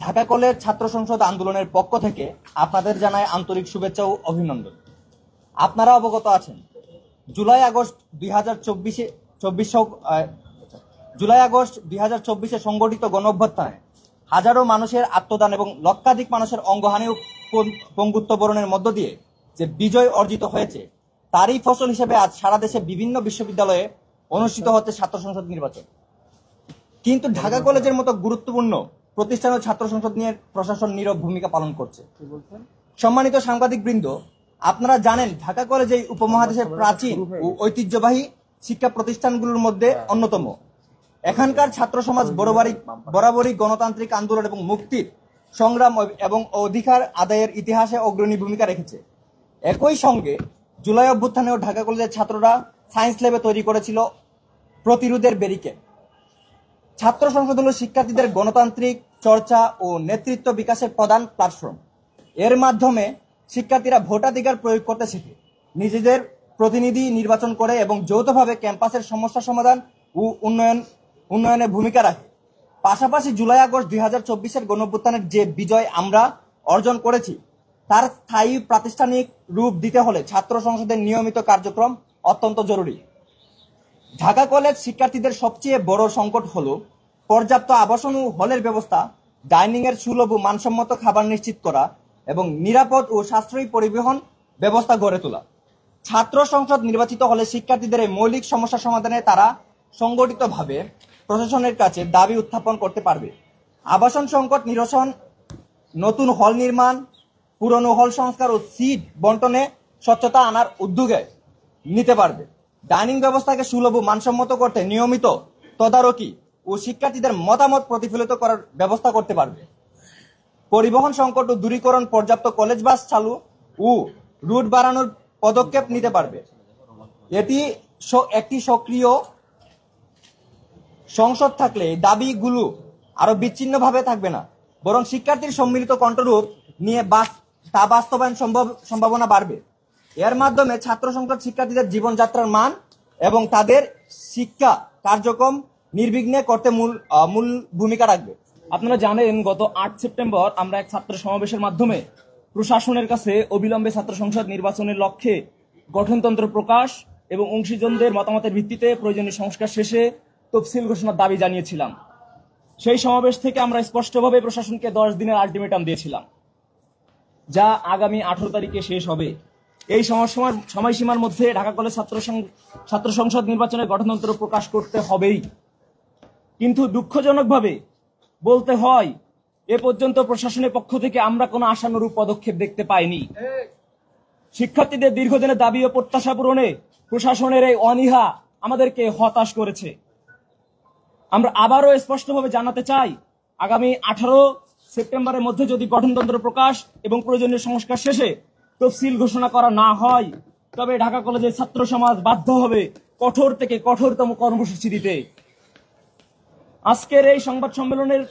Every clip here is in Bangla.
ঢাকা কলেজ ছাত্র সংসদ আন্দোলনের পক্ষ থেকে আপনাদের জানায় আন্তরিক শুভেচ্ছা ও অভিনন্দন। আপনারা অবগত আছেন, জুলাই আগস্ট 2024 সংগঠিত গণঅভ্যুত্থানে হাজারো মানুষের আত্মদান এবং লক্ষাধিক মানুষের অঙ্গহানি ও পঙ্গুত্ব বরণের মধ্য দিয়ে যে বিজয় অর্জিত হয়েছে, তারই ফসল হিসেবে আজ সারা দেশে বিভিন্ন বিশ্ববিদ্যালয়ে অনুষ্ঠিত হচ্ছে ছাত্র সংসদ নির্বাচন। কিন্তু ঢাকা কলেজের মতো গুরুত্বপূর্ণ প্রতিষ্ঠান ও ছাত্র সংসদ নিয়ে প্রশাসন নীরব ভূমিকা পালন করছে। সম্মানিত সাংবাদিক বৃন্দ, আপনারা জানেন ঢাকা কলেজ এই উপমহাদেশের প্রাচীন ও ঐতিহ্যবাহী শিক্ষা প্রতিষ্ঠানগুলোর মধ্যে অন্যতম। এখানকার ছাত্র সমাজ বরাবরই গণতান্ত্রিক আন্দোলন এবং মুক্তির সংগ্রাম এবং অধিকার আদায়ের ইতিহাসে অগ্রণী ভূমিকা রেখেছে। একই সঙ্গে জুলাই অভ্যুত্থানেও ঢাকা কলেজের ছাত্ররা সায়েন্স ল্যাবে তৈরি করেছিল প্রতিরোধের ব্যারিকেড। ছাত্র সংসদ হল শিক্ষার্থীদের গণতান্ত্রিক চর্চা ও নেতৃত্ব বিকাশের প্রধান প্ল্যাটফর্ম। এর মাধ্যমে শিক্ষার্থীরা ভোটাধিকার প্রয়োগ করতে শেখে, নিজেদের প্রতিনিধি নির্বাচন করে এবং যৌথভাবে ক্যাম্পাসের সমস্যা সমাধান ও উন্নয়নে ভূমিকা রাখে। পাশাপাশি জুলাই আগস্ট 2024 গণঅভ্যুত্থানের যে বিজয় আমরা অর্জন করেছি, তার স্থায়ী প্রাতিষ্ঠানিক রূপ দিতে হলে ছাত্র সংসদের নিয়মিত কার্যক্রম অত্যন্ত জরুরি। ঢাকা কলেজ শিক্ষার্থীদের সবচেয়ে বড় সংকট হল পর্যাপ্ত আবাসন ও হলের ব্যবস্থা, ডাইনিং এর সুলভ ও মানসম্মত খাবার নিশ্চিত করা এবং নিরাপদ ও সাশ্রয়ী পরিবহন ব্যবস্থা গড়ে তোলা। ছাত্র সংসদ নির্বাচিত হলে শিক্ষার্থীদের এই মৌলিক সমস্যা সমাধানে তারা সংগঠিতভাবে প্রশাসনের কাছে দাবি উত্থাপন করতে পারবে। আবাসন সংকট নিরসন, নতুন হল নির্মাণ, পুরনো হল সংস্কার ও সিট বন্টনে স্বচ্ছতা আনার উদ্যোগে নিতে পারবে। ডাইনিং ব্যবস্থাকে সুলভ ও মানসম্মত করতে নিয়মিত তদারকি ও শিক্ষার্থীদের মতামত প্রতিফলিত করার ব্যবস্থা করতে পারবে। পরিবহন সংকট ও দূরীকরণ, পর্যাপ্ত কলেজ বাস চালু ও রুট বাড়ানোর পদক্ষেপ নিতে পারবে। এটি একটি সক্রিয় সংসদ থাকলে দাবিগুলো আরো বিচ্ছিন্নভাবে থাকবে না, বরং শিক্ষার্থীর সম্মিলিত কণ্ঠরূপ নিয়ে তা বাস্তবায়ন সম্ভাবনা বাড়বে। এর মাধ্যমে ছাত্র সংসদ শিক্ষার্থীদের জীবনযাত্রার মান এবং তাদের শিক্ষা কার্যক্রম নির্বিঘ্নে করতে মূল ভূমিকা রাখবে। আপনারা জানেন, গত 8 সেপ্টেম্বর আমরা এক ছাত্র সমাবেশের মাধ্যমে প্রশাসনের কাছে অবিলম্বে ছাত্র সংসদ নির্বাচনের লক্ষ্যে গঠনতন্ত্র প্রকাশ এবং অংশীজনদের মতামতের ভিত্তিতে প্রয়োজনীয় সংস্কার শেষে তফসিল ঘোষণার দাবি জানিয়েছিলাম। সেই সমাবেশ থেকে আমরা স্পষ্টভাবে প্রশাসনকে 10 দিনের আলটিমেটাম দিয়েছিলাম, যা আগামী 18 তারিখে শেষ হবে। এই সময়সীমার মধ্যে ঢাকা কলেজ ছাত্র সংসদ নির্বাচনের গঠনতন্ত্র প্রকাশ করতে হবেই। কিন্তু দুঃখজনকভাবে বলতে হয়, এ পর্যন্ত প্রশাসনের পক্ষ থেকে আমরা কোনো আশানুরূপ পদক্ষেপ দেখতে পাইনি। শিক্ষার্থীদের দীর্ঘদিনের দাবি ও প্রত্যাশা পূরণে প্রশাসনের এই অনীহা আমাদেরকে হতাশ করেছে। আমরা আবারও স্পষ্টভাবে জানাতে চাই, আগামী 18 সেপ্টেম্বরের মধ্যে যদি গঠনতন্ত্র প্রকাশ এবং প্রয়োজনীয় সংস্কার শেষে তফসিল ঘোষণা করা না হয়, তবে ঢাকা কলেজের ছাত্র সমাজ বাধ্য হবে কঠোর থেকে কঠোরতম কর্মসূচি দিতে। আজকের এই সংবাদ সম্মেলনের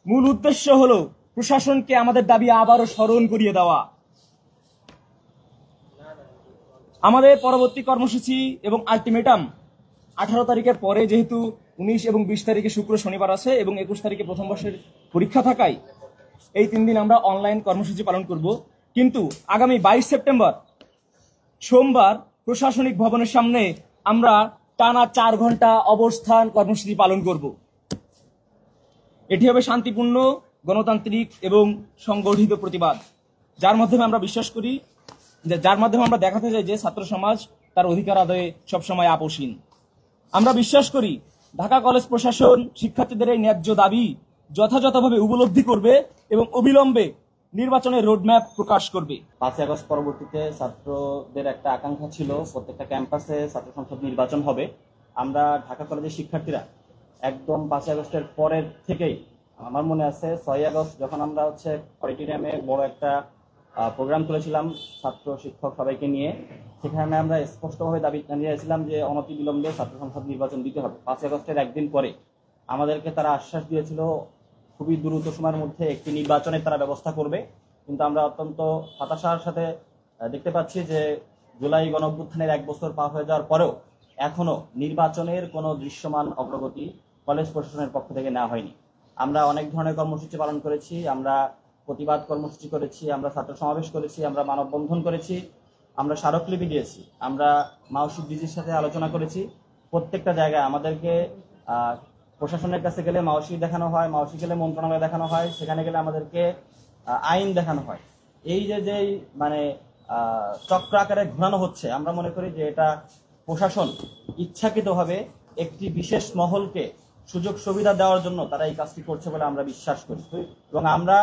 মূল উদ্দেশ্য হল প্রশাসনকে আমাদের দাবি আবারও স্মরণ করিয়ে দেওয়া। আমাদের পরবর্তী কর্মসূচি এবং আলটিমেটাম 18 তারিখের পরে, যেহেতু 19 এবং 20 তারিখে শুক্র শনিবার আছে এবং 21 তারিখে প্রথম বর্ষের পরীক্ষা থাকায় এই 3 দিন আমরা অনলাইন কর্মসূচি পালন করব। কিন্তু আগামী 22 সেপ্টেম্বর সোমবার প্রশাসনিক ভবনের সামনে আমরা টানা 4 ঘন্টা অবস্থান কর্মসূচি পালন করব। এটি হবে শান্তিপূর্ণ, গণতান্ত্রিক এবং সংগঠিত প্রতিবাদ, যার মাধ্যমে আমরা বিশ্বাস করি, যার মাধ্যমে আমরা দেখাতে চাই যে ছাত্র সমাজ তার অধিকার আদায়ে সবসময় আপোষহীন। আমরা বিশ্বাস করি ঢাকা কলেজ প্রশাসন শিক্ষার্থীদের এই ন্যায্য দাবি যথাযথভাবে উপলব্ধি করবে এবং অবিলম্বে নির্বাচনের রোডম্যাপ প্রকাশ করবে। 5 আগস্ট পরবর্তীতে ছাত্রদের একটা আকাঙ্ক্ষা ছিল প্রত্যেকটা ক্যাম্পাসে ছাত্র সংসদ নির্বাচন হবে। আমরা ঢাকা কলেজের শিক্ষার্থীরা একদম 5 আগস্টের পরের থেকেই, আমার মনে আছে 6 আগস্ট যখন আমরা অডিটোরিয়ামে বড় একটা প্রোগ্রাম করেছিলাম ছাত্র শিক্ষক সবাইকে নিয়ে, সেখানে আমরা স্পষ্টভাবে দাবি জানিয়েছিলাম যে অনতিবিলম্বে ছাত্র সংসদ নির্বাচন দিতে হবে। 5 আগস্টের একদিন পরে আমাদেরকে তারা আশ্বাস দিয়েছিল খুবই দ্রুত সময়ের মধ্যে একটি নির্বাচনের তারা ব্যবস্থা করবে। কিন্তু আমরা অত্যন্ত হতাশার সাথে দেখতে পাচ্ছি যে জুলাই গণঅভ্যুত্থানের 1 বছর পার হয়ে যাওয়ার পরেও এখনো নির্বাচনের কোনো দৃশ্যমান অগ্রগতি কলেজ প্রশাসনের পক্ষ থেকে নেওয়া হয়নি। আমরা অনেক ধরনের কর্মসূচি পালন করেছি, আমরা প্রতিবাদ কর্মসূচি করেছি, আমরা ছাত্র সমাবেশ করেছি, আমরা মানববন্ধন করেছি, আমরা স্মারকলিপি দিয়েছি, আমরা মাওসি ডিজির সাথে আলোচনা করেছি। প্রত্যেকটা জায়গায় আমাদেরকে প্রশাসনের কাছে গেলে মাওসি দেখানো হয়, মাওসি গেলে মন্ত্রণালয় দেখানো হয়, সেখানে গেলে আমাদেরকে আইন দেখানো হয়। এই যে মানে চক্র আকারে ঘোরানো হচ্ছে, আমরা মনে করি যে এটা প্রশাসন ইচ্ছাকৃতভাবে একটি বিশেষ মহলকে সুযোগ সুবিধা দেওয়ার জন্য তারা এই কাজটি করছে বলে আমরা বিশ্বাস করি। এবং আমরা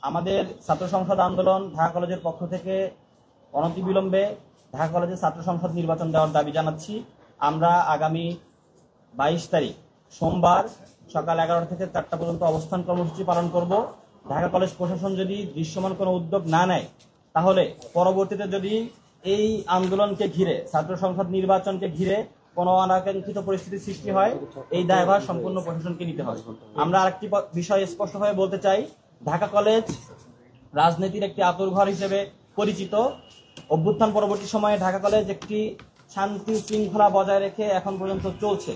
আমাদের ছাত্র সংসদ আন্দোলন ঢাকা কলেজের পক্ষ থেকে অনতিবিলম্বে ঢাকা কলেজে ছাত্র সংসদ নির্বাচন দেওয়ার দাবি জানাচ্ছি। আমরা আগামী 22 তারিখ সোমবার সকাল 11টা থেকে 4টা পর্যন্ত অবস্থান কর্মসূচি পালন করব। ঢাকা কলেজ প্রশাসন যদি দৃশ্যমান কোনো উদ্যোগ না নেয়, তাহলে পরবর্তীতে যদি এই আন্দোলনকে ঘিরে, ছাত্র সংসদ নির্বাচনকে ঘিরে কোনো অনাকাঙ্ক্ষিত পরিস্থিতি সৃষ্টি হয়, এই দায়ভার সম্পূর্ণ প্রশাসনকে নিতে হবে। আমরা আরেকটি বিষয় স্পষ্টভাবে বলতে চাই, ঢাকা কলেজ রাজনীতির একটি আঁতুড়ঘর হিসেবে পরিচিত। অভ্যুত্থান পরবর্তী সময়ে ঢাকা কলেজ একটি শান্তি শৃঙ্খলা বজায় রেখে এখন পর্যন্ত চলছে।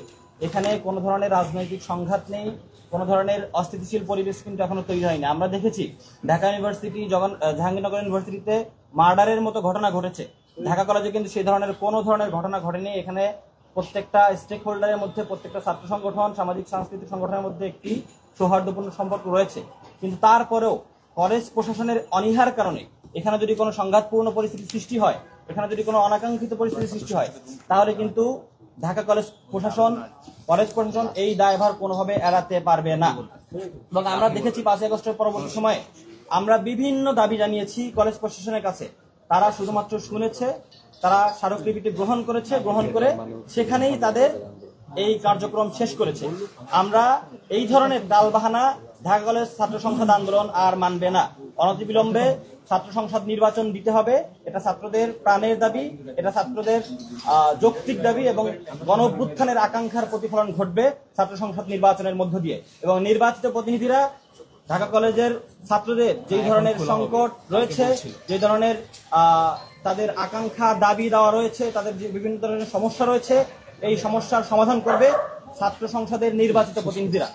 এখানে কোনো ধরনের রাজনৈতিক সংঘাত নেই, কোনো ধরনের অস্থিতিশীল পরিবেশ কিন্তু এখনো তৈরি হয়নি। আমরা দেখেছি ঢাকা ইউনিভার্সিটি, জাহাঙ্গীরনগর ইউনিভার্সিটিতে মার্ডারের মতো ঘটনা ঘটেছে, ঢাকা কলেজে কিন্তু সেই ধরনের কোনো ধরনের ঘটনা ঘটেনি। এখানে প্রত্যেকটা স্টেক হোল্ডারের মধ্যে, প্রত্যেকটা ছাত্র সংগঠন, সামাজিক সাংস্কৃতিক সংগঠনের মধ্যে একটি সৌহার্দ্যপূর্ণ সম্পর্ক রয়েছে। কিন্তু তারপরেও কলেজ প্রশাসনের অনীহার কারণে এখানে যদি কোনো সংঘাতপূর্ণ পরিস্থিতি সৃষ্টি হয়, এখানে যদি কোনো অনাকাঙ্ক্ষিত পরিস্থিতি সৃষ্টি হয়, তাহলে কিন্তু ঢাকা কলেজ প্রশাসন এই দায়ভার কোনোভাবে এড়াতে পারবে না। এবং আমরা দেখেছি 5 আগস্টের পরবর্তী সময়ে আমরা বিভিন্ন দাবি জানিয়েছি কলেজ প্রশাসনের কাছে, তারা শুধুমাত্র শুনেছে, তারা স্মারকলিপিটি গ্রহণ করেছে, গ্রহণ করে সেখানেই তাদের এই কার্যক্রম শেষ করেছে। আমরা এই ধরনের টালবাহানা ঢাকা কলেজ ছাত্র সংসদ আন্দোলন আর মানবে না। অনতিবিলম্বে ছাত্র সংসদ নির্বাচন দিতে হবে, এটা ছাত্রদের প্রাণের দাবি, এটা ছাত্রদের যৌক্তিক দাবি, এবং গণ অভ্যুত্থানের আকাঙ্ক্ষার প্রতিফলন ঘটবে ছাত্র সংসদ নির্বাচনের মধ্য দিয়ে। এবং নির্বাচিত প্রতিনিধিরা ঢাকা কলেজের ছাত্রদের যে ধরনের সংকট রয়েছে, যে ধরনের তাদের আকাঙ্ক্ষা দাবি দেওয়া রয়েছে, তাদের যে বিভিন্ন ধরনের সমস্যা রয়েছে, এই সমস্যার সমাধান করবে ছাত্র সংসদের নির্বাচিত প্রতিনিধিরা।